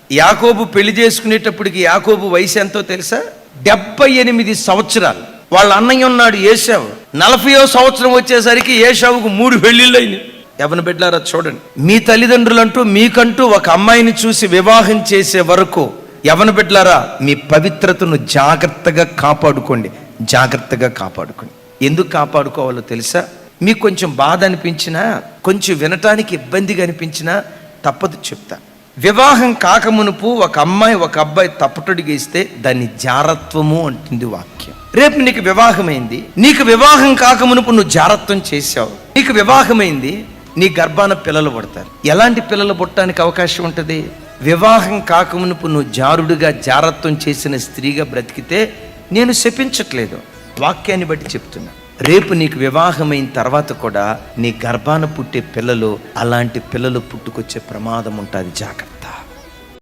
యాకోబు పెళ్లి చేసుకునేటప్పటికి యాకోబు వయసు ఎంతో తెలుసా? 78 సంవత్సరాలు. వాళ్ళ అన్నయ్య ఉన్నాడు ఏశావు. 40వ సంవత్సరం వచ్చేసరికి ఏశావుకు 3 పెళ్లిళ్ళు అయినాయి. యవ్వన బిడ్డలారా చూడండి, మీ తల్లిదండ్రులంటూ మీకంటూ ఒక అమ్మాయిని చూసి వివాహం చేసే వరకు యవ్వన బిడ్డలారా మీ పవిత్రతను జాగ్రత్తగా కాపాడుకోండి. జాగ్రత్తగా కాపాడుకోండి. ఎందుకు కాపాడుకోవాలో తెలుసా? మీకు కొంచెం బాధ అనిపించినా, కొంచెం వినటానికి ఇబ్బందిగా అనిపించినా తప్పదు చెప్తా. వివాహం కాకమునుపు ఒక అమ్మాయి ఒక అబ్బాయి తప్పటడుగేస్తే దాన్ని జారత్వము అంటుంది వాక్యం. రేపు నీకు వివాహమైంది, నీకు వివాహం కాకమునుపు నువ్వు జారత్వం చేశావు, నీకు వివాహమైంది, నీ గర్భాన పిల్లలు పుడతారు. ఎలాంటి పిల్లలు పుట్టడానికి అవకాశం ఉంటుంది? వివాహం కాకమునుపు నువ్వు జారుడుగా జారత్వం చేసిన స్త్రీగా బ్రతికితే నేను శపించట్లేదు, వాక్యాన్ని బట్టి చెప్తున్నా. రేపు నీకు వివాహమైన తర్వాత కూడా నీ గర్భాన పుట్టే పిల్లలు అలాంటి పిల్లలు పుట్టుకొచ్చే ప్రమాదం ఉంటుంది. జాగ్రత్త.